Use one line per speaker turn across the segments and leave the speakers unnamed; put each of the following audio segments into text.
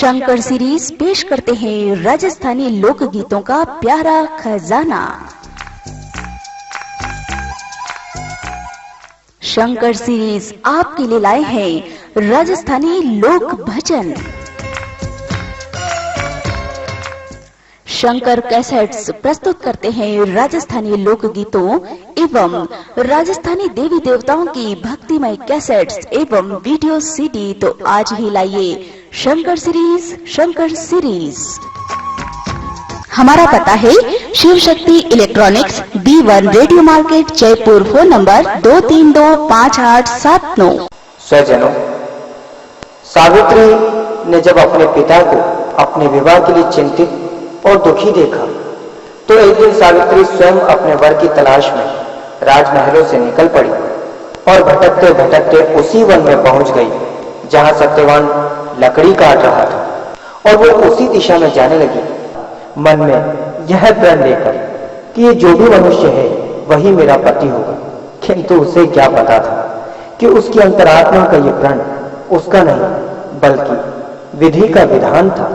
Shankar series पेश करते हैं राजस्थानी लोक गीतों का प्यारा खजाना। शंकर सीरीज आपके लिए लाए हैं राजस्थानी लोक भजन। शंकर कैसेट्स प्रस्तुत करते हैं राजस्थानी लोक गीतों एवं राजस्थानी देवी देवताओं की भक्तिमय कैसेट्स एवं वीडियो सीडी। तो आज ही लाइए शंकर सीरीज। हमारा पता है Shiv Shakti electronics B1 radio market Jaipur. Phone number 232587 9।
स्वजनों, सावित्री ने जब अपने पिता को अपने विवाह के लिए चिंतित और दुखी देखा तो एक दिन सावित्री स्वयं अपने वर की तलाश में राजमहलों से निकल पड़ी और भटकते भटकते उसी वन में पहुंच गई जहां सत्यवान लकड़ी काट रहा था और वो उसी दिशा में जाने लगी, मन में यह प्रण लेकर कि ये जो भी मनुष्य है वही मेरा पति होगा। किंतु उसे क्या पता था कि उसकी अंतरात्मा का ये प्रण उसका नहीं बल्कि विधि का विधान था।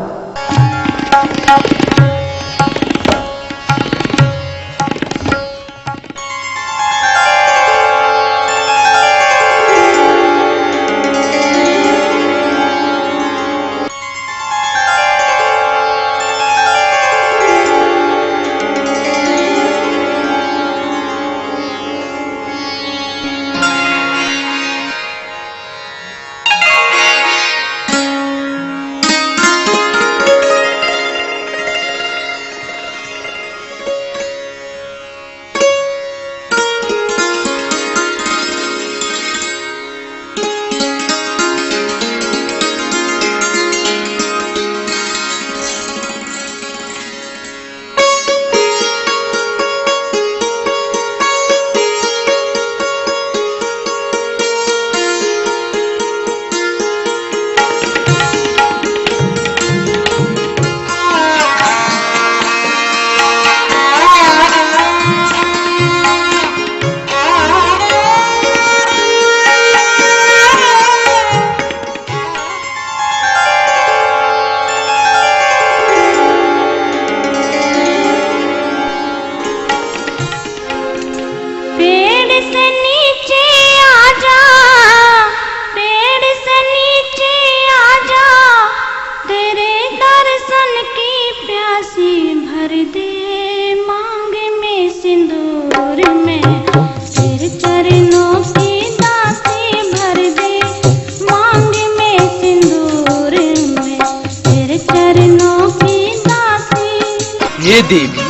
हे देवी,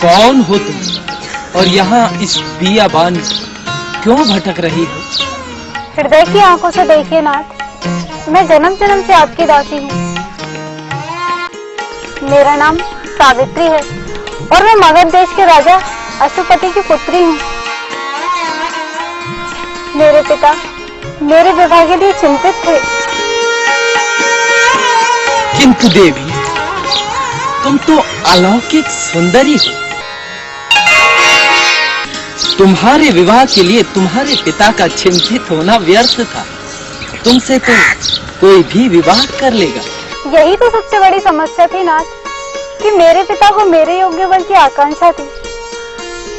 कौन हो तुम और यहाँ इस बियाबान क्यों भटक रही हो?
हृदय की आंखों से देखिए नाथ, मैं जन्म जन्म से आपकी दासी हूँ। मेरा नाम सावित्री है और मैं मगध देश के राजा अशुपति की पुत्री हूँ। मेरे पिता मेरे विवाह के लिए चिंतित थे।
किंतु देवी, तुम तो अलौकिक सुंदरी हो। तुम्हारे विवाह के लिए तुम्हारे पिता का चिंतित होना व्यर्थ था। तुमसे तो कोई भी विवाह कर लेगा।
यही तो सबसे बड़ी समस्या थी नाथ, कि मेरे पिता को मेरे योग्य वर की आकांक्षा थी,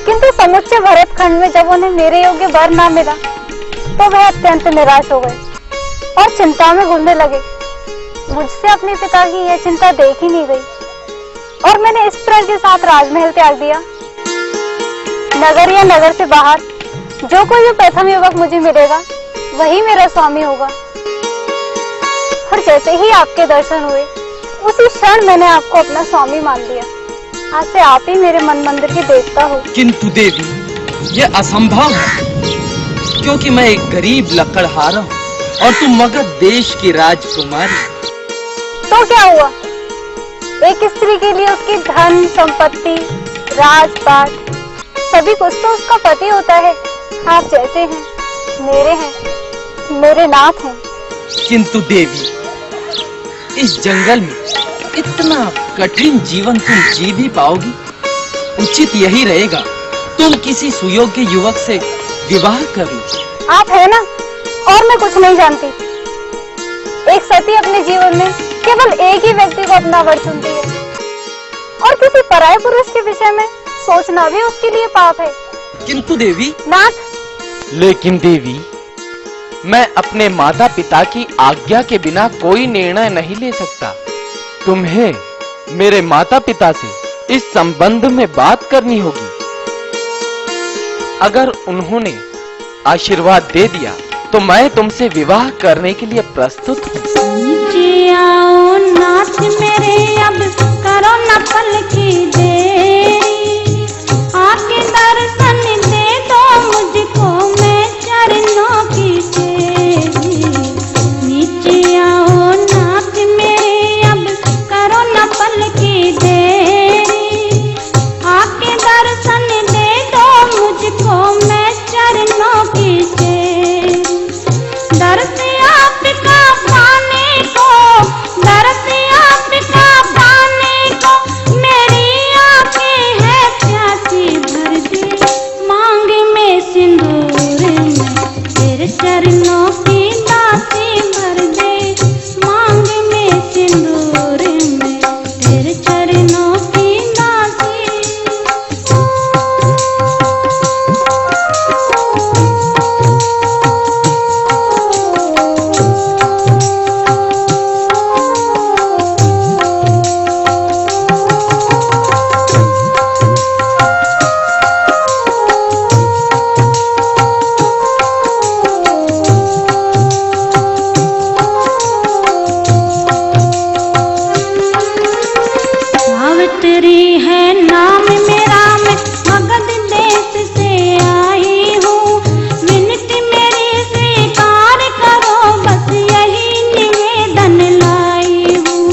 किंतु समुच्चय भरत खंड में जब उन्हें मेरे योग्य वर न मिला तो वह अत्यंत निराश हो गए और चिंता में घुलने लगे। मुझसे अपने पिता की यह चिंता देख ही नहीं गई और मैंने इस प्रण के साथ राजमहल त्याग दिया। नगर या नगर से बाहर जो कोई भी प्रथम युवक मुझे मिलेगा वही मेरा स्वामी होगा। और जैसे ही आपके दर्शन हुए उसी क्षण मैंने आपको अपना स्वामी मान लिया। आज से आप ही मेरे मन मंदिर की देवता हो। किंतु
देवी, ये असंभव है, क्योंकि मैं एक गरीब लकड़हारा हूँ और तुम मगध देश की राजकुमारी।
तो क्या हुआ? एक स्त्री के लिए उसकी धन संपत्ति राजपाट सभी कुछ तो उसका पति होता है। आप जैसे हैं, मेरे नाथ हैं।
किंतु देवी, इस जंगल में इतना कठिन जीवन तुम जी भी पाओगी? उचित यही रहेगा तुम किसी सुयोग्य युवक से विवाह कर लो।
आप है ना, और मैं कुछ नहीं जानती। एक सती अपने जीवन में केवल एक ही व्यक्ति को अपना वर चुनती है और किसी पराये पुरुष के विषय में सोचना भी उसके लिए पाप है।
किंतु देवी,
नाथ,
लेकिन देवी, मैं अपने माता पिता की आज्ञा के बिना कोई निर्णय नहीं ले सकता। तुम्हें मेरे माता पिता से इस संबंध में बात करनी होगी। अगर उन्होंने आशीर्वाद दे दिया तो मैं तुमसे विवाह करने के लिए प्रस्तुत हूँ।
नीचे आओ नाथ मेरे, अब करो न पल की देरी, आके दर्शन दे दो मुझको, मैं चरणों की तेरी। नीचे आओ नाथ मेरे, अब करो न पल की देरी, आके दर्शन दे दो मुझको, मैं चरणों की तेरी। दर्श आपका पाने को, दर्श आपका पाने को, मेरी आंखें है प्यासी, भर दे मांग में सिंदूर में, तेरे चरणों की दासी, भर दे मांग में सिंदूर में, तेरे चरणों की दासी। सावित्री है नाम मेरा, मैं मगध देश से आई हूँ, विनती मेरी स्वीकार करो, बस यही निवेदन लाई हूँ।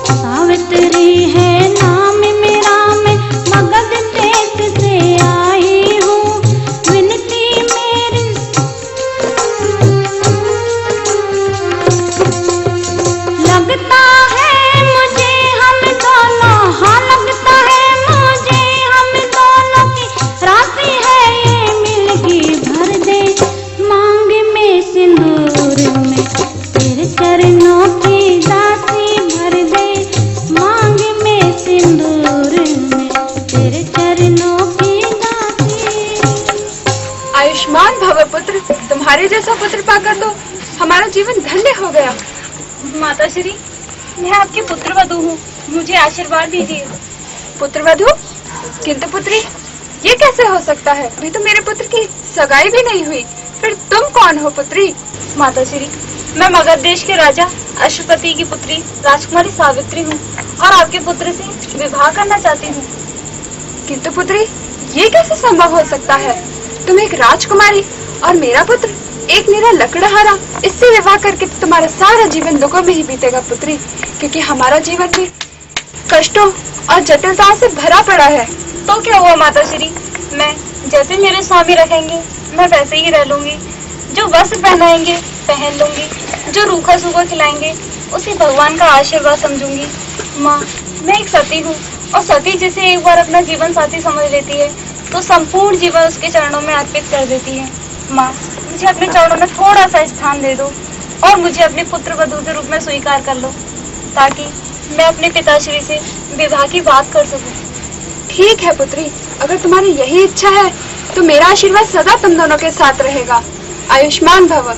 सावित्री है नाम मेरा, मैं मगध देश से आई हूँ, विनती मेरी लगता है मुझे हम दोनों, हाँ लगता है मुझे हम दोनों की राशि है ये मिलगी, भर दे मांग में सिंदूर में, तेरे चरणों की दासी, भर दे मांग में सिंदूर में, तेरे चरणों की दासी।
आयुष्मान भव पुत्र, तुम्हारे जैसा पुत्र पाकर तो हमारा जीवन धन्य हो गया।
माता श्री, मैं आपकी पुत्रवधू हूँ, मुझे आशीर्वाद दीजिए।
पुत्रवधू? किंतु पुत्री, ये कैसे हो सकता है? अभी तो मेरे पुत्र की सगाई भी नहीं हुई, फिर तुम कौन हो पुत्री?
माता श्री, मैं मगध देश के राजा अश्वपति की पुत्री राजकुमारी सावित्री हूँ और आपके पुत्र से विवाह करना चाहती हूँ।
किंतु पुत्री, ये कैसे संभव हो सकता है? तुम एक राजकुमारी और मेरा पुत्र एक निरा लकड़हारा, इससे विवाह करके तो तुम्हारा सारा जीवन दुखों में ही बीतेगा पुत्री, क्योंकि हमारा जीवन भी कष्टों और जटिलताओं से भरा पड़ा है।
तो क्या हुआ माता श्री, मैं जैसे मेरे स्वामी रखेंगे मैं वैसे ही रह लूंगी, जो वस्त्र पहनाएंगे पहन लूंगी, जो रूखा सूखा खिलाएंगे उसे भगवान का आशीर्वाद समझूंगी। माँ, मैं एक सती हूँ और सती जिसे एक बार अपना जीवन साथी समझ लेती है तो संपूर्ण जीवन उसके चरणों में अर्पित कर देती है। माँ, मुझे अपने चरणों में थोड़ा सा स्थान दे दो और मुझे अपने पुत्र वधू के रूप में स्वीकार कर लो, ताकि मैं अपने पिताश्री से विवाह की बात कर सकूं।
ठीक है पुत्री, अगर तुम्हारी यही इच्छा है तो मेरा आशीर्वाद सदा तुम दोनों के साथ रहेगा। आयुष्मान भव।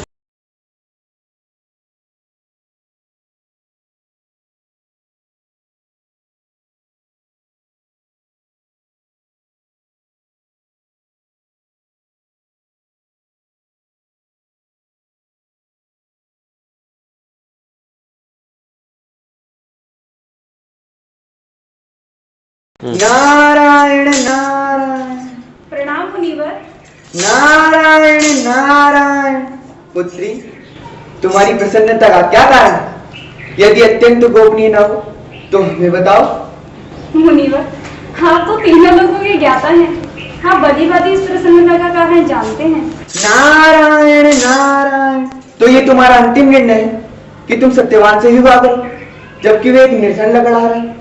नारायण नारायण।
प्रणाम मुनिवर।
नारायण नारायण। पुत्री, तुम्हारी प्रसन्नता का क्या कारण है? यदि अत्यंत गोपनीय न हो तो हमें बताओ।
मुनिवर, आप तो तीनों लोगों के ज्ञाता हैं, हाँ भली भांति इस प्रसन्नता का कारण जानते हैं।
नारायण नारायण। तो ये तुम्हारा अंतिम निर्णय है कि तुम सत्यवान से विवाह करो, जबकि वे एक निर्धन लकड़हारा है?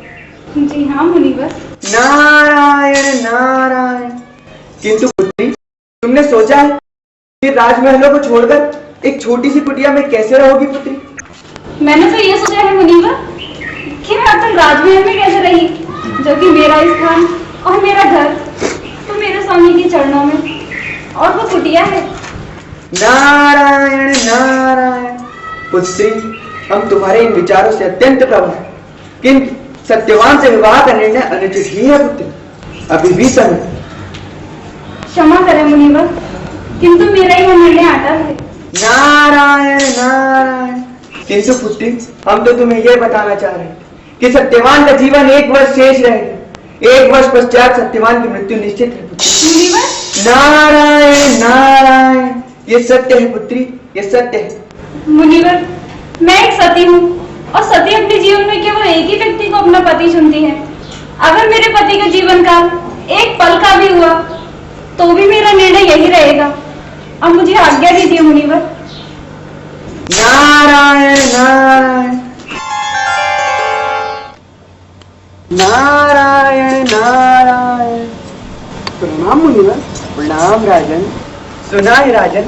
जी हाँ मुनिवर।
नारायण नारायण। किंतु पुत्री, तुमने सोचा है कि राजमहलों को छोड़कर एक छोटी सी कुटिया में कैसे रहोगी पुत्री?
मैंने तो ये सोचा है मुनिवर राजमहल में कैसे रही, जो कि मेरा स्थान और मेरा घर तो मेरे स्वामी के चरणों में, और वो कुटिया है।
नारायण नारायण। पुत्री, हम तुम्हारे इन विचारों से अत्यंत प्रभावित हैं, किंतु सत्यवान से विवाह का निर्णय अनुचित ही है पुत्री, अभी भी समय।
क्षमा करें मुनिवर, किंतु मेरा यह निर्णय अटल है।
नारायण नारायण। किंतु पुत्री, हम तो तुम्हें यह बताना चाह रहे हैं कि सत्यवान का जीवन 1 वर्ष शेष रहेगा। 1 वर्ष पश्चात सत्यवान की मृत्यु निश्चित है पुत्री।
मुनिवर,
नारायण नारायण। ये सत्य है पुत्री, ये सत्य है।
मुनिवर, मैं एक सती हूँ और सती अपने जीवन में केवल एक ही व्यक्ति को अपना पति चुनती है। अगर मेरे पति का जीवन काल एक पल का भी हुआ तो भी मेरा निर्णय यही रहेगा। अब मुझे आज्ञा दीजिए मुनिवर।
नारायण नारायण। नारायण नारायण। प्रणाम मुनिवर। प्रणाम राजन। सुना है राजन,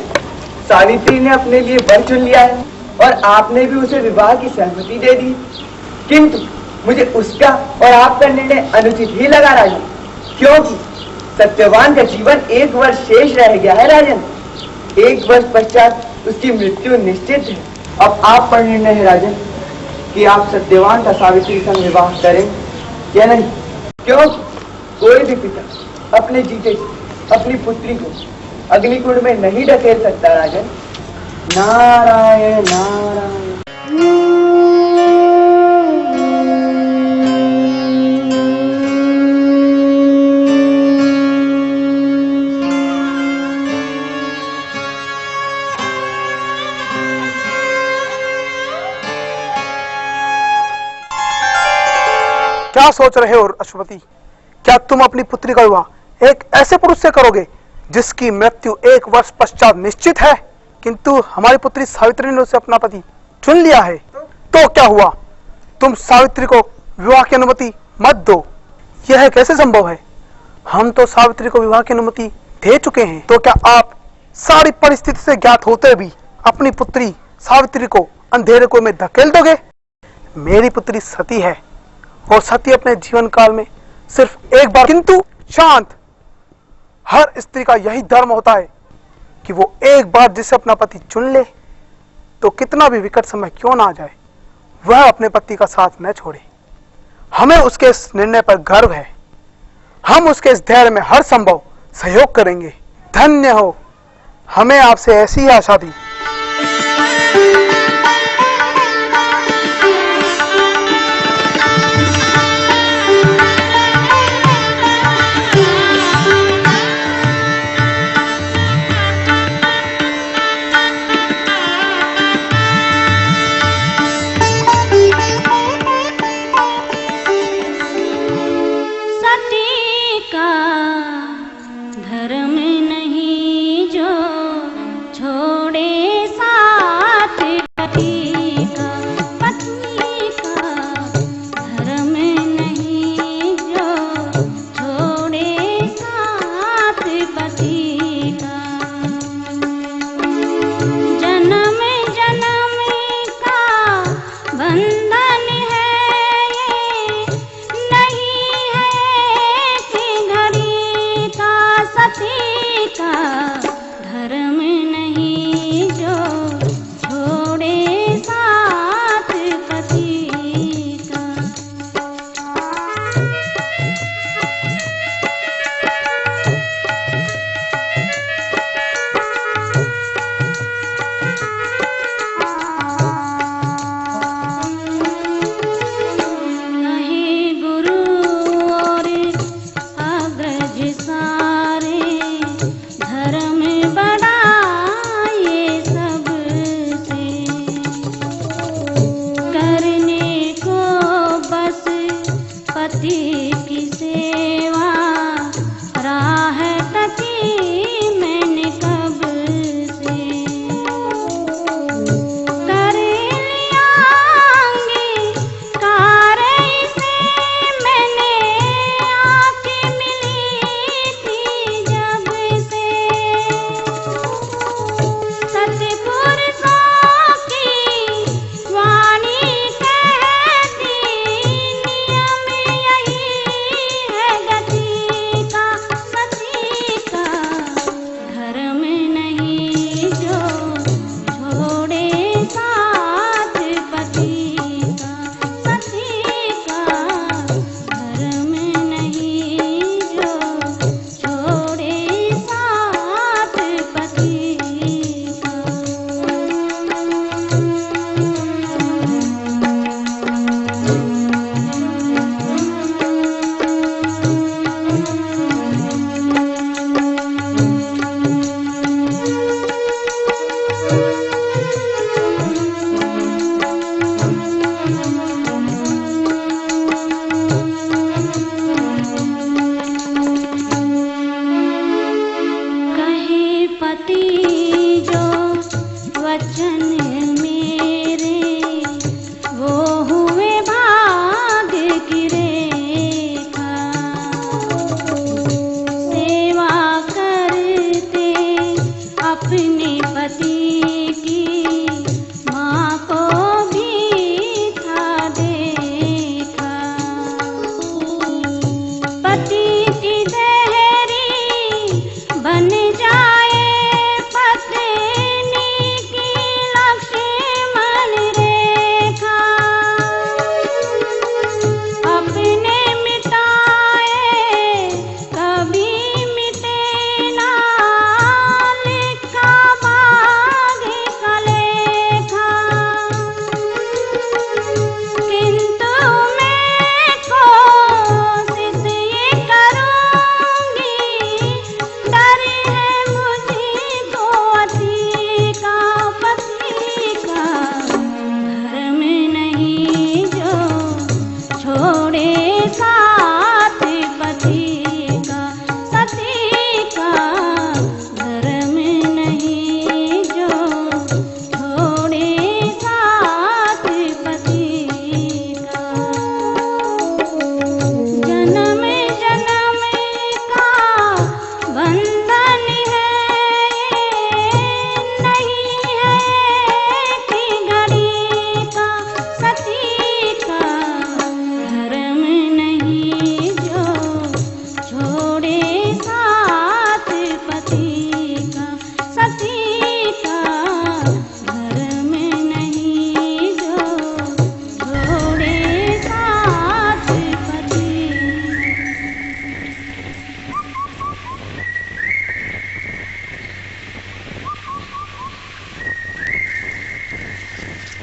सावित्री ने अपने लिए वर चुन लिया है और आपने भी उसे विवाह की सहमति दे दी, किंतु मुझे उसका और आपका निर्णय अनुचित ही लगा राजन, क्योंकि सत्यवान का जीवन 1 वर्ष शेष रह गया है राजन। 1 वर्ष पश्चात उसकी मृत्यु निश्चित है। अब आप पर निर्णय है राजन कि आप सत्यवान का सावित्री संग विवाह करें या नहीं, क्योंकि कोई भी पिता अपने जीते अपनी पुत्री को अग्निकुंड में नहीं ढकेल सकता राजन। नारायण नारायण।
क्या सोच रहे हो अश्वपति? क्या तुम अपनी पुत्री का विवाह एक ऐसे पुरुष से करोगे जिसकी मृत्यु 1 वर्ष पश्चात निश्चित है? किंतु हमारी पुत्री सावित्री ने उसे अपना पति चुन लिया है, तो क्या हुआ? तुम सावित्री को विवाह की अनुमति मत दो। यह कैसे संभव है? हम तो सावित्री को विवाह की अनुमति दे चुके हैं। तो क्या आप सारी परिस्थिति से ज्ञात होते भी अपनी पुत्री सावित्री को अंधेरे कुएं में धकेल दोगे? मेरी पुत्री सती है और सती अपने जीवन काल में सिर्फ एक बार, किंतु शांत, हर स्त्री का यही धर्म होता है कि वो एक बार जिसे अपना पति चुन ले तो कितना भी विकट समय क्यों ना आ जाए वह अपने पति का साथ न छोड़े। हमें उसके इस निर्णय पर गर्व है। हम उसके इस धैर्य में हर संभव सहयोग करेंगे। धन्य हो, हमें आपसे ऐसी ही आशा थी।
सती का धर्म नहीं जो छोड़े साथ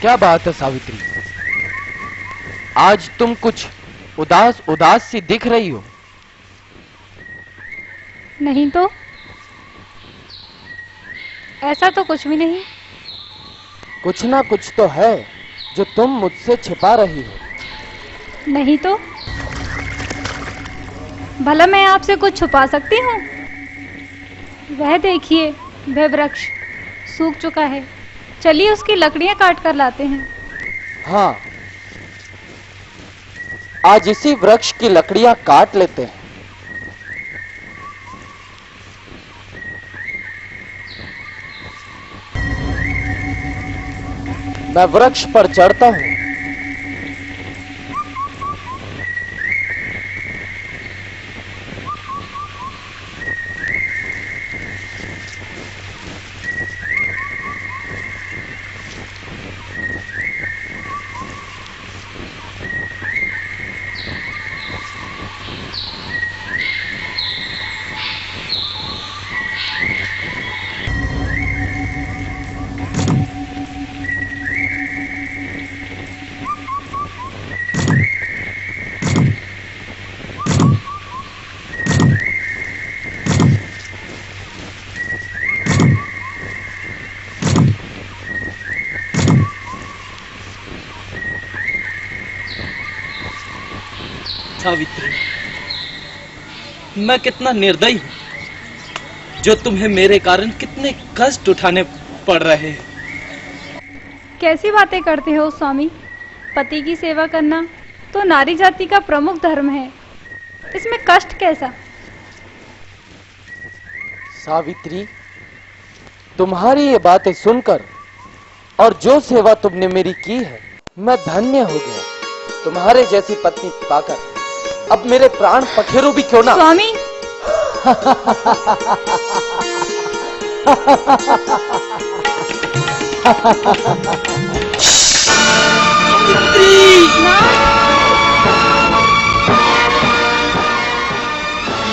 क्या बात है सावित्री, आज तुम कुछ उदास उदास सी दिख रही हो।
नहीं तो, ऐसा तो कुछ भी नहीं।
कुछ ना कुछ तो है जो तुम मुझसे छिपा रही हो।
नहीं तो, भला मैं आपसे कुछ छुपा सकती हूँ? वह देखिए, वह वृक्ष सूख चुका है, चलिए उसकी लकड़ियां काट कर लाते हैं।
हाँ, आज इसी वृक्ष की लकड़ियां काट लेते हैं। मैं वृक्ष पर चढ़ता हूं।
सावित्री, मैं कितना निर्दयी हूं जो तुम्हें मेरे कारण कितने कष्ट उठाने पड़ रहे हैं।
कैसी बातें करते हो स्वामी? पति की सेवा करना तो नारी जाति का प्रमुख धर्म है, इसमें कष्ट कैसा?
सावित्री, तुम्हारी ये बातें सुनकर और जो सेवा तुमने मेरी की है, मैं धन्य हो गया। तुम्हारे जैसी पत्नी पाकर अब मेरे प्राण पखेरु भी क्यों ना।
स्वामी,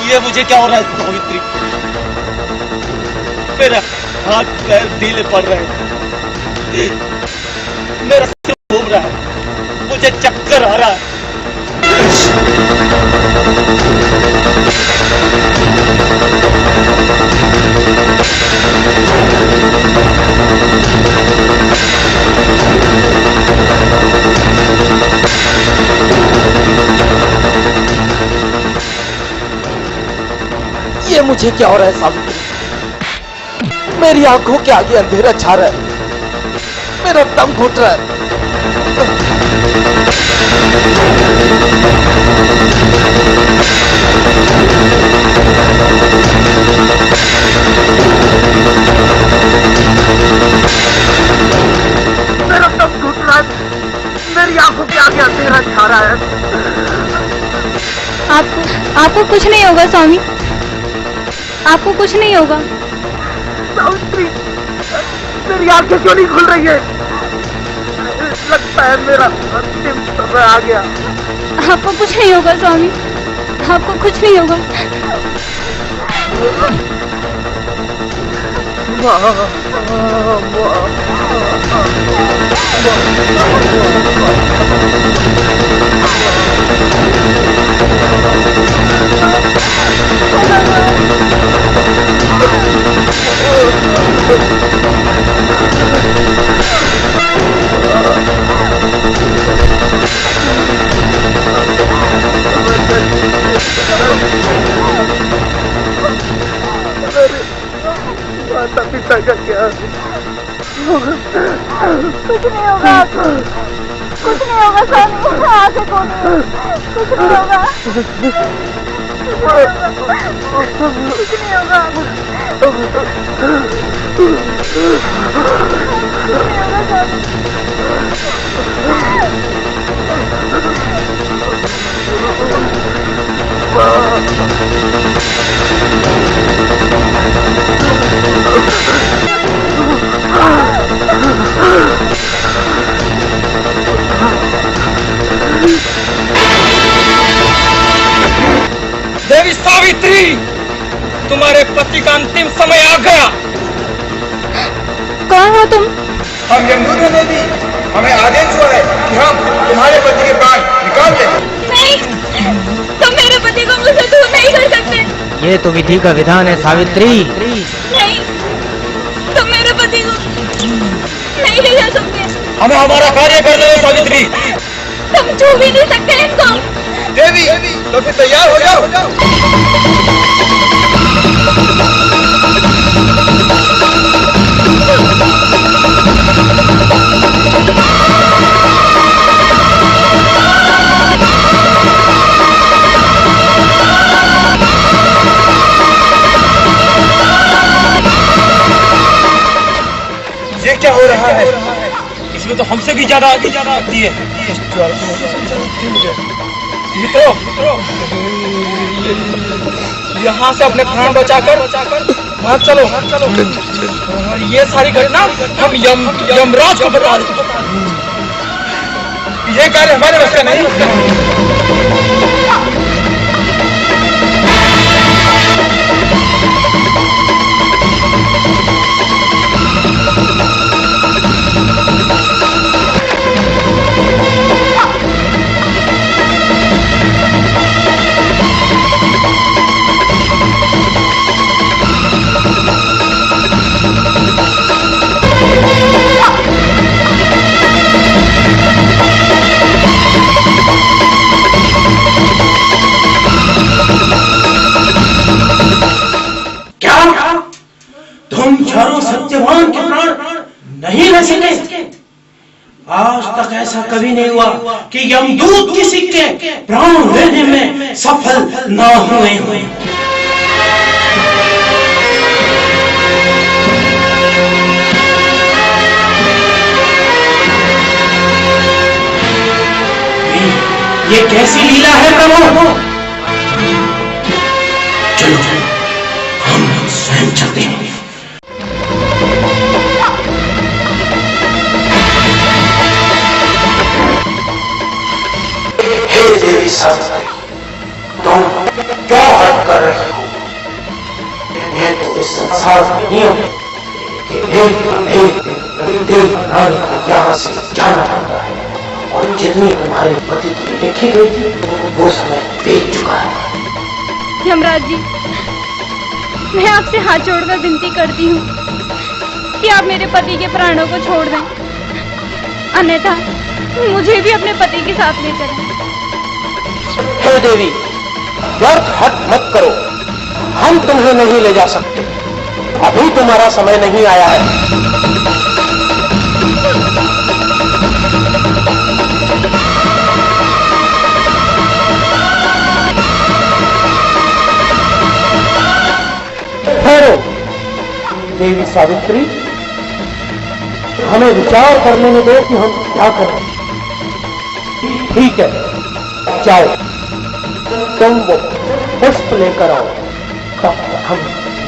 ये मुझे क्या हो रहा है सावित्री? मेरा हाथ पैर ढीले पड़ रहे हैं, मेरा सिर घूम रहा है, मुझे चक्कर आ रहा है।
ये मुझे क्या हो रहा है सावित्री? मेरी आंखों के आगे अंधेरा छा रहा है, मेरा दम घुट रहा है।
मेरा दम घुट रहा है, मेरी आंखों के आगे अंधेरा छा रहा है।
आपको कुछ नहीं होगा स्वामी, आपको कुछ नहीं होगा।
सावित्री, मेरी आंखें क्यों नहीं खुल रही है? लगता है मेरा अंतिम समय आ गया।
आपको कुछ नहीं होगा स्वामी, आपको कुछ नहीं होगा।
माता पिता का क्या?
कुछ नहीं होगा आपको, कुछ नहीं होगा स्वामी, आगे कौन? कुछ नहीं होगा, कुछ नहीं होगा,
देवी सावित्री, तुम्हारे पति का अंतिम समय आ गया।
कौन हो तुम?
हम यमुना देवी
हमें आदेश हुआ है कि हम तुम्हारे पति के प्राण निकाल दें।
नहीं, तुम मेरे पति को मुझसे दूर नहीं कर सकते।
ये तो विधि का विधान है सावित्री।
नहीं, तुम मेरे पति को नहीं ले जा सकते।
हमें हमारा कार्य करने दो सावित्री।
तुम छू भी नहीं सकते इनको।
देवी, तो फिर तैयार हो जाओ। ये क्या हो रहा है? इसमें तो हमसे भी ज्यादा आगे आती है। मित्रों, यहाँ से अपने प्राण बचाकर वहाँ चलो। और ये सारी घटना हम यमराज को बता दें। ये कार्य हमारे बस का नहीं।
तुम चारों सत्यवान के प्राण नहीं ले सके। आज तक ऐसा कभी नहीं हुआ कि यमदूत किसी के प्राण लेने में सफल ना हुए हुए। ये कैसी लीला है प्रभु? चलो हम स्वयं चलते हैं।
देवी सावित्री, तुम क्यों हट कर रही हो? ये तो इस संसार का नियम है कि एक दिन प्रत्येक नारी को यहाँ से जाना पड़ता है, और जितनी तुम्हारे पति की लिखी गई थी वो समय बीत चुका है।
यमराज जी, मैं आपसे हाथ जोड़कर विनती करती हूँ कि आप मेरे पति के प्राणों को छोड़ दें, अन्यथा मुझे भी अपने पति के साथ ले चलें।
हे देवी, व्यर्थ हट मत करो। हम तुम्हें नहीं ले जा सकते, अभी तुम्हारा समय नहीं आया है। ठहरो देवी सावित्री, हमें विचार करने में दो कि हम क्या करें। ठीक है, जाओ, तुम वो पुष्प लेकर आओ, तब हम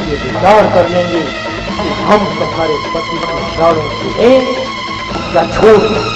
ये विचार कर लेंगे कि हम तुम्हारे पति के प्राणों को लें या छोड़ दें।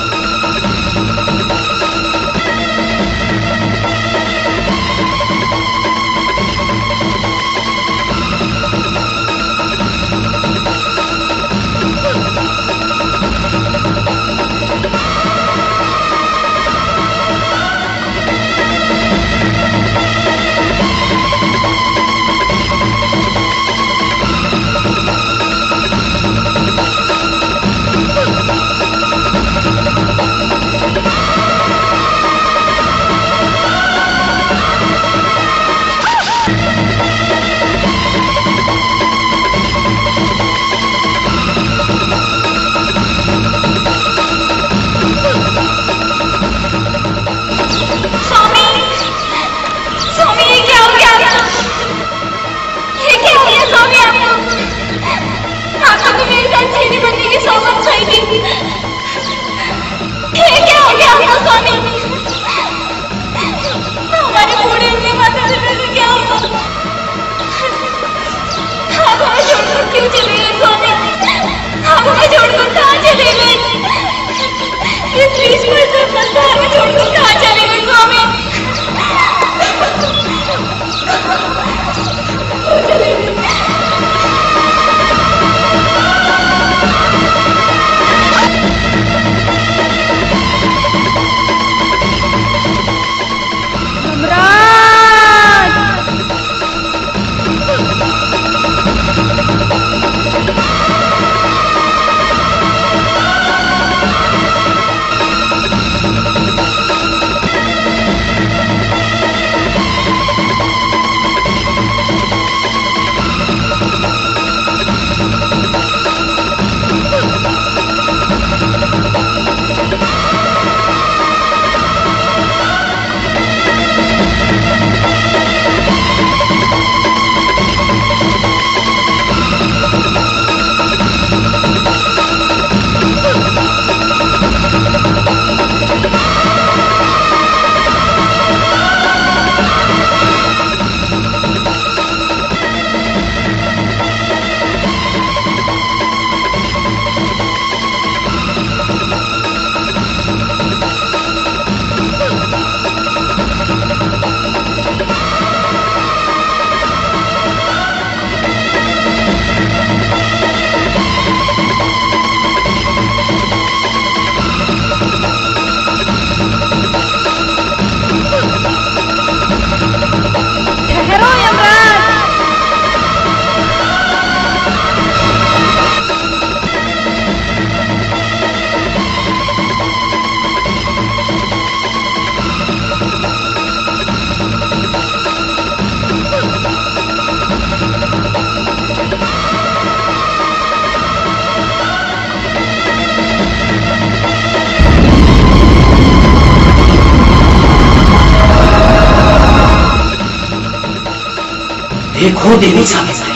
देखो देवी सावित्री,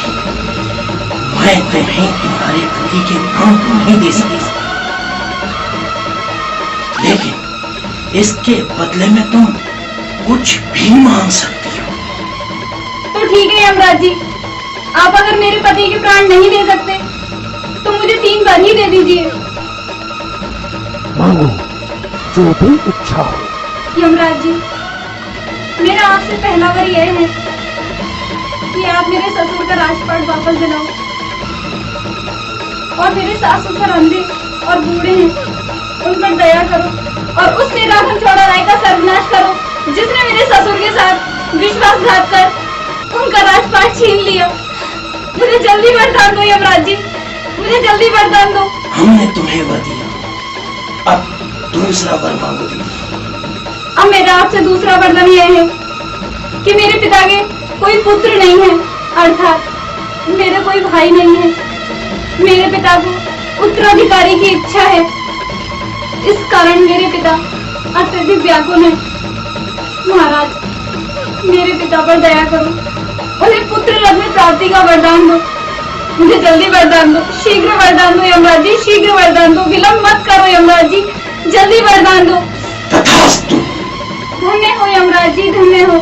मैं तुम्हें तुम्हारे पति के प्राण तो नहीं दे सकता, लेकिन इसके बदले में तुम कुछ भी मांग सकती हो।
तो ठीक है यमराज जी, आप अगर मेरे पति के प्राण नहीं दे सकते तो मुझे 3 वर ही दे दीजिए।
मांगो जो भी इच्छा हो।
यमराज जी, मेरा आपसे पहला वर यह है कि आप मेरे ससुर का राजपाट वापस दिलाओ, और मेरे सास ससुर अंधे और बूढ़े हैं, उन पर दया करो और उस निराधन चौड़ा राय का सर्वनाश करो जिसने मेरे ससुर के साथ विश्वासघात कर उनका राजपाट छीन लिया। मुझे जल्दी वरदान दो यमराज जी, मुझे जल्दी वरदान दो।
हमने तुम्हें वर दिया, अब दूसरा वर मांगो देवी।
अब मेरा आपसे दूसरा वरदान यह है कि मेरे पिता के कोई पुत्र नहीं है, अर्थात मेरे कोई भाई नहीं है। मेरे पिता को उत्तराधिकारी की इच्छा है, इस कारण मेरे पिता अत्यधिक व्याकुल है। महाराज, मेरे पिता पर दया करो, उन्हें पुत्र रत्न प्राप्ति का वरदान दो। मुझे जल्दी वरदान दो, शीघ्र वरदान दो यमराज जी, शीघ्र वरदान दो, विलंब मत करो यमराज जी, जल्दी वरदान दो।
तथास्तु।
धन्य हो यमराज जी, धन्य हो।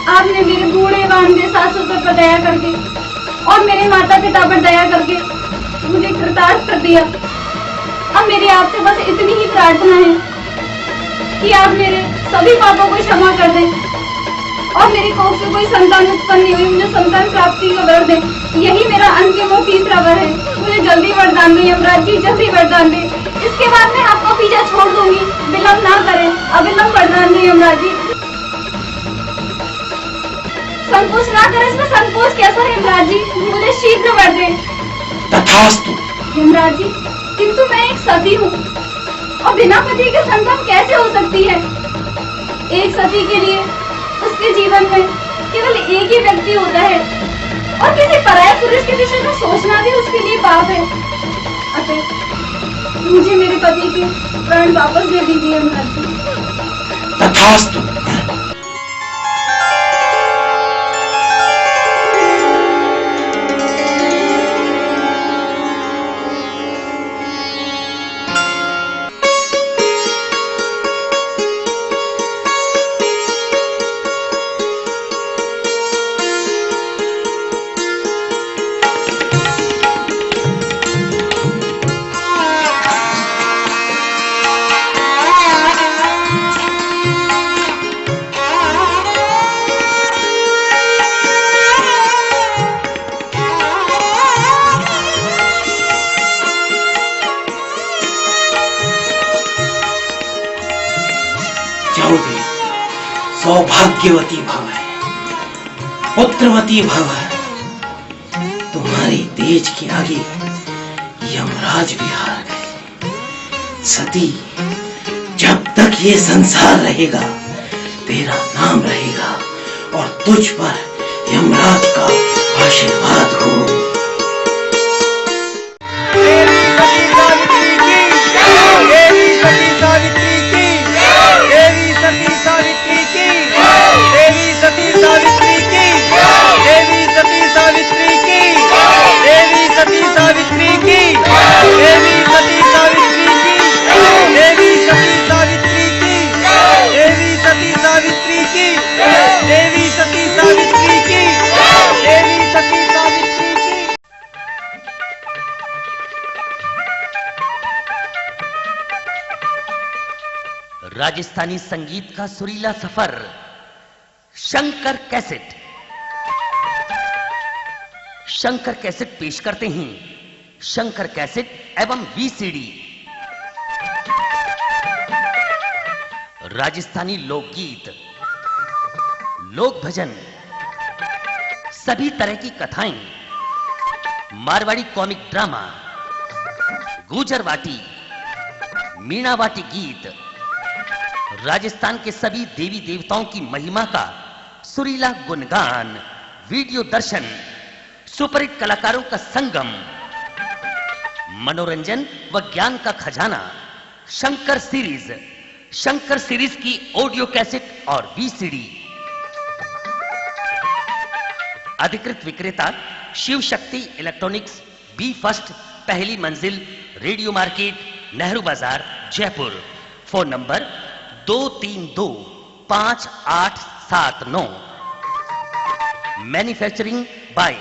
आपने मेरे बूढ़े बांधे सास ससुर पर दया करके और मेरे माता पिता पर दया करके मुझे कृतार्थ कर दिया। अब मेरी आपसे बस इतनी ही प्रार्थना है कि आप मेरे सभी पापों को क्षमा कर दें और मेरी कोख से कोई संतान उत्पन्न नहीं हुई, मुझे संतान प्राप्ति का वर दें। यही मेरा अंतिम और तीसरा वर है। मुझे जल्दी वरदान दे यमराज जी, जल्दी वरदान दे। इसके बाद मैं आपका पीछा छोड़ दूंगी, विलंब ना करें, अविलंब वरदान दे यमराज जी। संकोच ना करें, इसमें संकोच कैसा है यमराज जी, मुझे शीघ्र वर दें।
तथास्तु।
यमराज जी, किंतु मैं एक सती हूँ और बिना पति के संतान कैसे हो सकती है? एक सती के लिए उसके जीवन में केवल एक ही व्यक्ति होता है और किसी पराये पुरुष के विषय में सोचना भी उसके लिए पाप है। अतः मुझे मेरे पति के प्राण वापस दे दीजिए यमराज जी।
तथास्तु। सौभाग्यवती भव, पुत्रवती भव। तुम्हारी तेज के आगे यमराज भी हार गए। सती, जब तक ये संसार रहेगा तेरा नाम रहेगा और तुझ पर यमराज का आशीर्वाद हो।
राजस्थानी संगीत का सुरीला सफर, शंकर कैसेट। शंकर कैसेट पेश करते हैं शंकर कैसेट एवं वीसीडी। राजस्थानी लोकगीत, लोक भजन, सभी तरह की कथाएं, मारवाड़ी कॉमिक ड्रामा, गुजरवाटी, मीणावाटी गीत, राजस्थान के सभी देवी देवताओं की महिमा का सुरीला गुणगान, वीडियो दर्शन, सुपरहिट कलाकारों का संगम, मनोरंजन व ज्ञान का खजाना। शंकर सीरीज, शंकर सीरीज की ऑडियो कैसेट और वीसीडी। अधिकृत विक्रेता Shiv Shakti electronics, B first, पहली मंजिल, रेडियो मार्केट, नेहरू बाजार, Jaipur. Phone number 23258779। Manufacturing bye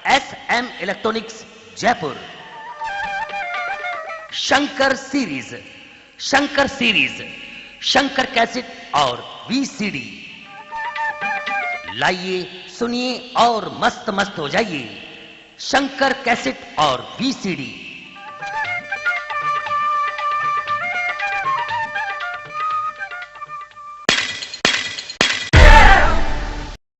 SM electronics, Jaipur. Shankar series, Shankar cassette और VCD। लाइए, सुनिए और मस्त मस्त हो जाइए। शंकर कैसेट और VCD।